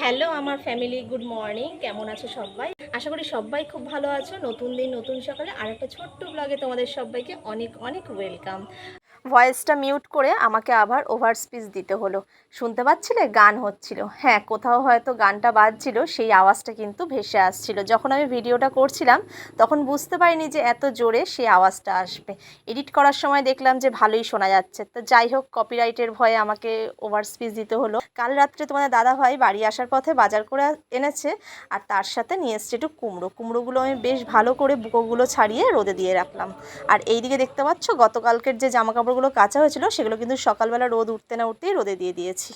Hello আমার family, good morning. কেমন আছো সবাই? আশা করি সবাই খুব ভালো আছো। নতুন দিন নতুন সকালে আর একটা ছোট্ট ব্লগে তোমাদের সবাইকে অনেক অনেক ওয়েলকাম। ভয়েসটা মিউট করে আমাকে আবার ওভার স্পিচ দিতে হলো। শুনতে পাচ্ছিলে গান হচ্ছিল? হ্যাঁ, কোথাও হয়তো গানটা বাজছিল, সেই আওয়াজটা কিন্তু ভেসে আসছিল। যখন আমি ভিডিওটা করছিলাম তখন বুঝতে পারিনি যে এত জোরে সেই আওয়াজটা আসবে। এডিট করার সময় দেখলাম যে ভালোই শোনা যাচ্ছে। তো যাই হোক, কপিরাইটের ভয়ে আমাকে ওভার স্পিচ দিতে হলো। কাল রাত্রে তোমাদের দাদাভাই বাড়ি আসার পথে বাজার করে এনেছে, আর তার সাথে নিয়ে এসছে একটু কুমড়োগুলো আমি বেশ ভালো করে বুকোগুলো ছাড়িয়ে রোদে দিয়ে রাখলাম। আর এইদিকে দেখতে পাচ্ছ, গতকালকের যে জামা কাপড়গুলো কাচা হয়েছিল সেগুলো কিন্তু সকালবেলা রোদ উঠতে না উঠতেই রোদে দিয়ে দিয়েছি।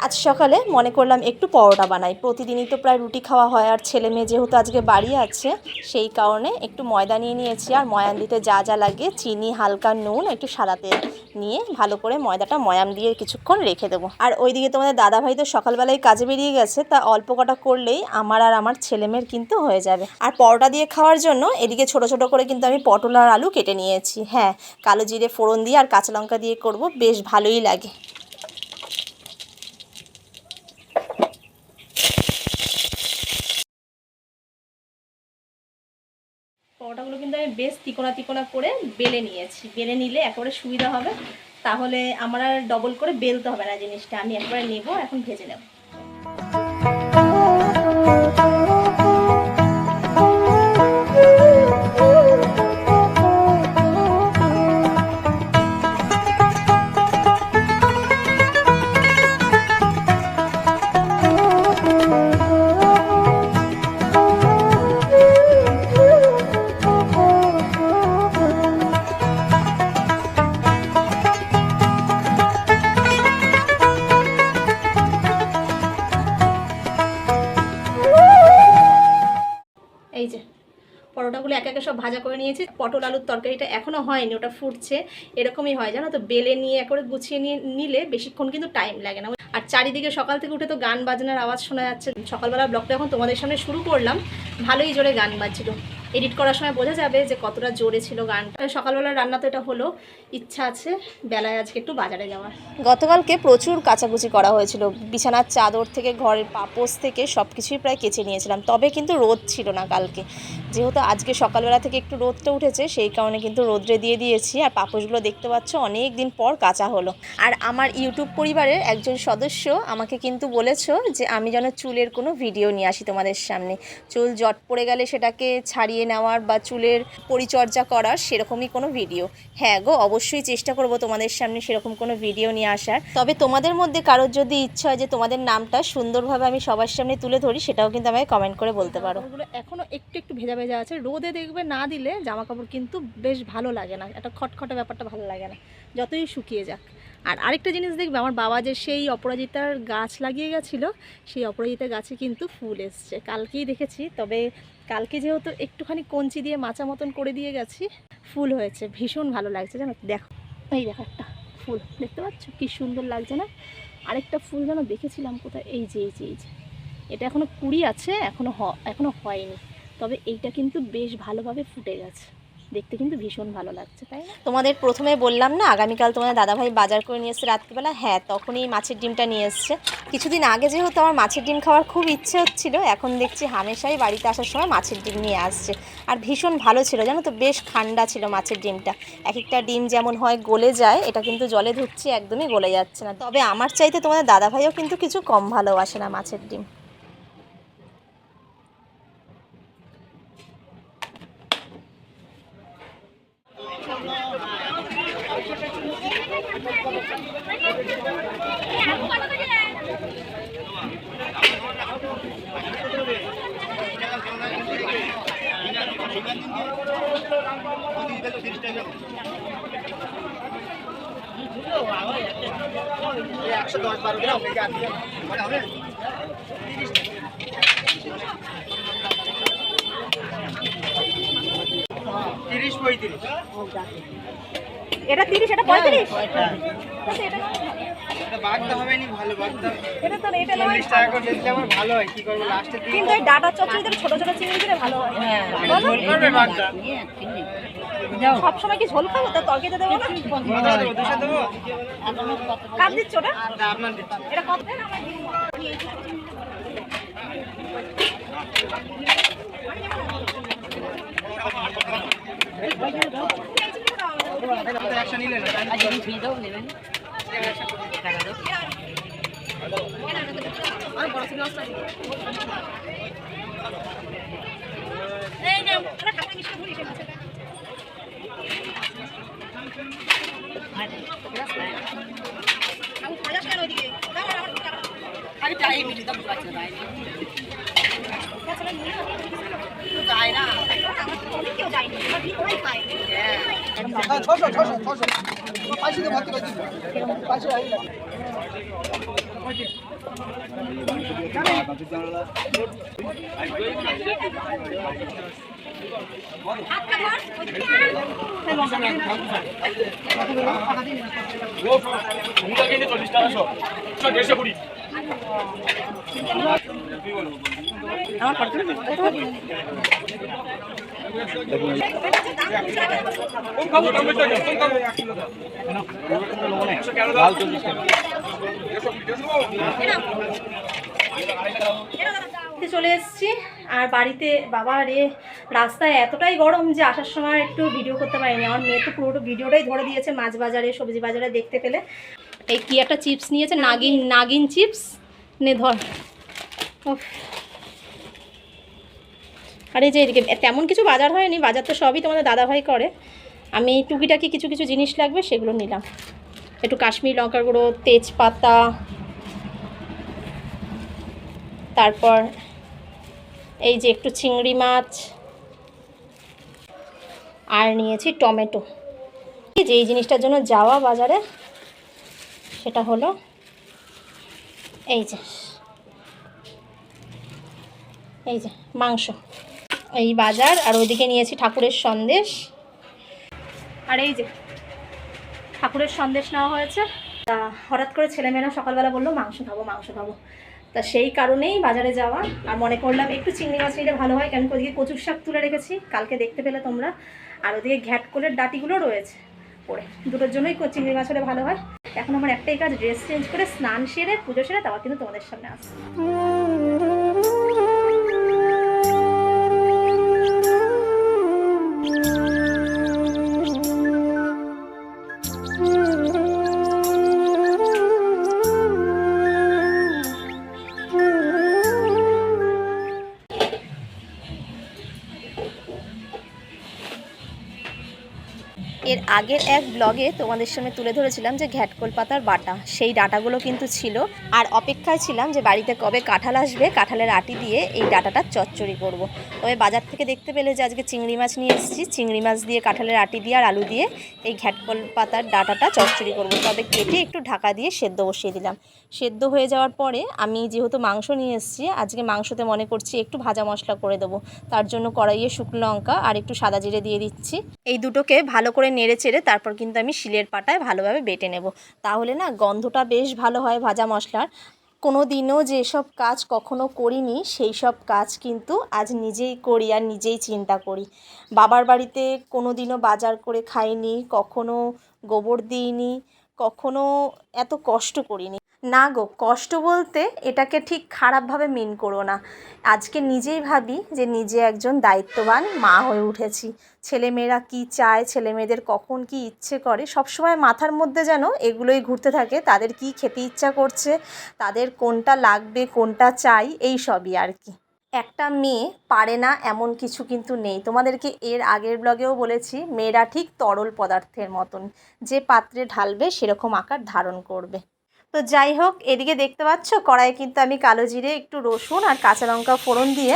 আজ সকালে মনে করলাম একটু পরোটা বানাই। প্রতিদিনই তো প্রায় রুটি খাওয়া হয়, আর ছেলে মেয়ে যেহেতু আজকে বাড়ি আছে সেই কারণে একটু ময়দা নিয়ে নিয়েছি। আর ময়াম দিতে যা যা লাগে, চিনি, হালকা নুন, একটু সাদা তেল নিয়ে ভালো করে ময়দাটা ময়াম দিয়ে কিছুক্ষণ রেখে দেবো। আর ওইদিকে তোমাদের দাদাভাই তো সকালবেলায় কাজে বেরিয়ে গেছে, তা অল্প কটা করলেই আমার আর আমার ছেলেমেয়ের কিন্তু হয়ে যাবে। আর পরোটা দিয়ে খাওয়ার জন্য এদিকে ছোট ছোট করে কিন্তু আমি পটল আর আলু কেটে নিয়েছি। হ্যাঁ, কালো জিরে ফোড়ন দিয়ে আর কাঁচা লঙ্কা দিয়ে করব, বেশ ভালোই লাগে। পরোটাগুলো কিন্তু আমি বেশ তিকোনা তিকোনা করে বেলে নিয়েছি। বেলে নিলে একেবারে সুবিধা হবে, তাহলে আমার আর ডবল করে বেলতে হবে না জিনিসটা। আমি একবারে নেব, এখন ভেজে নেব। এই যে পরোটাগুলো একে একে সব ভাজা করে নিয়েছি। পটল আলুর তরকারিটা এখনও হয়নি, ওটা ফুটছে। এরকমই হয় জানো তো, বেলে নিয়ে একবারে গুছিয়ে নিলে বেশিক্ষণ কিন্তু টাইম লাগে না। আর চারিদিকে সকাল থেকে উঠে তো গান বাজনার আওয়াজ শোনা যাচ্ছে। সকালবেলা ব্লগটা এখন তোমাদের সামনে শুরু করলাম, ভালোই জোরে গান বাজছিল। এডিট করার সময় বোঝা যাবে যে কতটা জোরে ছিল গানটা। সকালবেলার রান্না তো এটা হলো। ইচ্ছা আছে বেলায় আজকে একটু বাজারে যাওয়ার। গতকালকে প্রচুর কাচাকুচি করা হয়েছিল, বিছানার চাদর থেকে ঘরের পাপোশ থেকে সব কিছুই প্রায় কেচে নিয়েছিলাম। তবে কিন্তু রোদ ছিল না কালকে, যেহেতু আজকে সকালবেলা থেকে একটু রোদটা উঠেছে সেই কারণে কিন্তু রোদ্রে দিয়ে দিয়েছি। আর পাপোশগুলো দেখতে পাচ্ছ অনেক দিন পর কাচা হলো। আর আমার ইউটিউব পরিবারের একজন সদস্য আমাকে কিন্তু বলেছো যে আমি যেন চুলের কোনো ভিডিও নিয়ে আসি তোমাদের সামনে। চুল জট পড়ে গেলে সেটাকে ছাড়িয়ে নেওয়ার বা চুলের পরিচর্যা করার সেরকমই কোনো ভিডিও। হ্যাঁ গো, অবশ্যই চেষ্টা করব তোমাদের সামনে সেরকম কোনো ভিডিও নিয়ে আসার। তবে তোমাদের মধ্যে কারোর যদি ইচ্ছা হয় যে তোমাদের নামটা সুন্দরভাবে আমি সবার সামনে তুলে ধরি, সেটাও কিন্তু আমাকে কমেন্ট করে বলতে পারো। ওগুলো এখনও একটু একটু ভেজা ভেজা আছে। রোদে দেখবে না দিলে জামা কাপড় কিন্তু বেশ ভালো লাগে না, একটা খটখটে ব্যাপারটা ভালো লাগে না, যতই শুকিয়ে যাক। আর আরেকটা জিনিস দেখবে, আমার বাবা যে সেই অপরাজিতার গাছ লাগিয়ে গেছিলো, সেই অপরাজিতা গাছে কিন্তু ফুল এসছে। কালকেই দেখেছি, তবে কালকে যেহেতু একটুখানি কঞ্চি দিয়ে মাচা মতন করে দিয়ে গেছি, ফুল হয়েছে, ভীষণ ভালো লাগছে জানো। দেখো, এই দেখো একটা ফুল দেখতে পাচ্ছ, কি সুন্দর লাগছে না? আরেকটা ফুল যেন দেখেছিলাম কোথায়, এই যে এই যে এই যে, এটা এখনও কুড়ি আছে, এখনও হয়নি, তবে এইটা কিন্তু বেশ ভালোভাবে ফুটে গেছে। দেখতে কিন্তু ভীষণ ভালো লাগছে, তাই না? তোমাদের প্রথমে বললাম না আগামীকাল তোমাদের দাদাভাই বাজার করে নিয়ে এসছে রাত্রিবেলা। হ্যাঁ, তখনই মাছের ডিমটা নিয়ে এসছে। কিছুদিন আগে যেহেতু আমার মাছের ডিম খাওয়ার খুব ইচ্ছে হচ্ছিল, এখন দেখছি হামেশাই বাড়িতে আসার সময় মাছের ডিম নিয়ে আসছে। আর ভীষণ ভালো ছিল জানো তো, বেশ ঠান্ডা ছিল মাছের ডিমটা। এক একটা ডিম যেমন হয় গলে যায়, এটা কিন্তু জলে ধুচ্ছি একদমই গলে যাচ্ছে না। তবে আমার চাইতে তোমাদের দাদাভাইও কিন্তু কিছু কম ভালোবাসে না মাছের ডিম। একশো 10-12 গ্রাম হবে 30-35। এটা 30, এটা 35। এটা বাগদা হবে নি, ভালো বাগদা। এটা তো এটা 40 টাকা করে দিলে আমার ভালো হয়। কি করব লাস্টে দিই, কিন্তু এই ডাটা চচ্চড়িতে ছোট ছোট চিংড়ি দিলে ভালো হয়। হ্যাঁ, ঝোল করবে বাগদা। সব সময় কি ঝোল খাবো? তা তরকারিতে দেবো না? কত দেবো? 200 দেবো? কাট দিচ্ছ ওটা? না, আপনার দিচ্ছি। এটা কত দেন? আমার একশো নিলে না চলে এসেছি। আর বাড়িতে বাবা রে, রাস্তায় এতটাই গরম যে আসার সময় একটু ভিডিও করতে পারিনি। আমার মেয়ে তো পুরোটা ভিডিওটাই ধরে দিয়েছে মাছ বাজারে, সবজি বাজারে দেখতে পেলে। এই কি একটা চিপস নিয়েছে, নাগিন চিপস নে ধর। আর এই যে এদিকে তেমন কিছু বাজার হয়নি, বাজার তো সবই তোমাদের দাদাভাই করে। আমি টুকিটাকি কিছু কিছু জিনিস লাগবে সেগুলো নিলাম। একটু কাশ্মীরি লঙ্কার গুঁড়ো, তেজপাতা, তারপর এই যে একটু চিংড়ি মাছ, আর নিয়েছি টমেটো। যে এই জিনিসটার জন্য যাওয়া বাজারে সেটা হলো এই যে মাংস, এই বাজার। আর ওইদিকে নিয়েছি ঠাকুরের সন্দেশ। আর এই যে ঠাকুরের সন্দেশ নেওয়া হয়েছে। তা হঠাৎ করে ছেলেমেয়েরা সকালবেলা বললো মাংস খাবো। তা সেই কারণেই বাজারে যাওয়া। আর মনে করলাম একটু চিংড়ি মাছ নিলে ভালো হয়, কেন ওদিকে কচুর শাক তুলে রেখেছি, কালকে দেখতে পেলে তোমরা। আর ওদিকে ঘ্যাটকোলের ডাটিগুলো রয়েছে পড়ে, দুটোর জন্যই চিংড়ি মাছ হলে ভালো হয়। এখন আমার একটাই কাজ, ড্রেস চেঞ্জ করে স্নান সেরে পুজো সেরে তারপর কিন্তু তোমাদের সামনে আসছে। এর আগের এক ব্লগে তোমাদের সামনে তুলে ধরেছিলাম যে ঘ্যাটকোল পাতার বাটা, সেই ডাটাগুলো কিন্তু ছিল। আর অপেক্ষায় ছিলাম যে বাড়িতে কবে কাঁঠাল আসবে, কাঁঠালের আটি দিয়ে এই ডাটাটা চচ্চড়ি করব। তবে বাজার থেকে দেখতে পেলে যে আজকে চিংড়ি মাছ নিয়ে এসেছি, চিংড়ি মাছ দিয়ে কাঁঠালের আটি দিয়ে আর আলু দিয়ে এই ঘ্যাটকোল পাতার ডাটাটা চচ্চড়ি করব। তবে কেটে একটু ঢাকা দিয়ে সেদ্ধ বসিয়ে দিলাম। সেদ্ধ হয়ে যাওয়ার পরে আমি যেহেতু মাংস নিয়ে এসেছি, আজকে মাংসতে মনে করছি একটু ভাজা মশলা করে দেবো। তার জন্য কড়াইয়ে শুকনো লঙ্কা আর একটু সাদা জিরে দিয়ে দিচ্ছি। এই দুটোকে ভালো করে নেড়ে চেড়ে তারপর কিন্তু আমি শিলের পাটায় ভালোভাবে বেটে নেব। তাহলে না গন্ধটা বেশ ভালো হয় ভাজা মশলার। কোনো দিনও যেসব কাজ কখনো করিনি সেই সব কাজ কিন্তু আজ নিজেই করি আর নিজেই চিন্তা করি। বাবার বাড়িতে কোনো দিনও বাজার করে খাইনি, কখনো গোবর দিইনি, কখনো এত কষ্ট করিনি। না গো, কষ্ট বলতে এটাকে ঠিক খারাপভাবে মিন করো না। আজকে নিজেই ভাবি যে নিজে একজন দায়িত্ববান মা হয়ে উঠেছি। ছেলেমেয়েরা কি চায়, ছেলেমেয়েদের কখন কি ইচ্ছে করে, সবসময় মাথার মধ্যে যেন এগুলোই ঘুরতে থাকে। তাদের কি খেতে ইচ্ছা করছে, তাদের কোনটা লাগবে, কোনটা চাই, এই সবই আর কি। একটা মেয়ে পারে না এমন কিছু কিন্তু নেই। তোমাদেরকে এর আগের ব্লগেও বলেছি, মেয়েরা ঠিক তরল পদার্থের মতন, যে পাত্রে ঢালবে সেরকম আকার ধারণ করবে। তো যাই হোক, এদিকে দেখতে পাচ্ছ কড়াইয়ে কিন্তু আমি কালো জিরে, একটু রসুন আর কাঁচা লঙ্কা ফোড়ন দিয়ে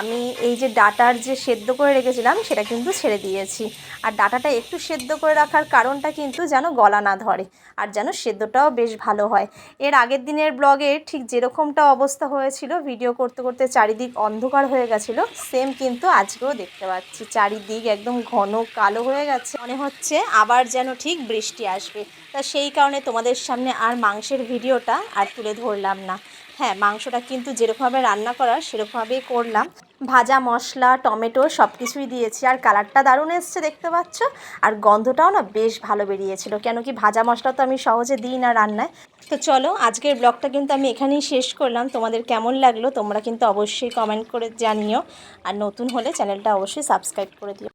আমি এই যে ডাটার যে সেদ্ধ করে রেখেছিলাম সেটা কিন্তু ছেড়ে দিয়েছি। আর ডাটাটা একটু সেদ্ধ করে রাখার কারণটা কিন্তু যেন গলা না ধরে আর যেন সেদ্ধটাও বেশ ভালো হয়। এর আগের দিনের ব্লগে ঠিক যেরকমটা অবস্থা হয়েছিল, ভিডিও করতে করতে চারিদিক অন্ধকার হয়ে গেছিলো, সেম কিন্তু আজকেও দেখতে পাচ্ছি চারিদিক একদম ঘন কালো হয়ে গেছে। মনে হচ্ছে আবার যেন ঠিক বৃষ্টি আসবে। তা সেই কারণে তোমাদের সামনে আর মাংসের ভিডিওটা আর তুলে ধরলাম না। হ্যাঁ, মাংসটা কিন্তু যেরকমভাবে রান্না করার সেরকমভাবেই করলাম। ভাজা মশলা, টমেটো সব কিছুই দিয়েছি, আর কালারটা দারুণ এসছে দেখতে পাচ্ছ, আর গন্ধটাও না বেশ ভালো বেরিয়েছিল, কেন কি ভাজা মশলা তো আমি সহজে দিই না রান্নায়। তো চলো, আজকের ব্লগটা কিন্তু আমি এখানেই শেষ করলাম। তোমাদের কেমন লাগলো তোমরা কিন্তু অবশ্যই কমেন্ট করে জানিও, আর নতুন হলে চ্যানেলটা অবশ্যই সাবস্ক্রাইব করে দিও।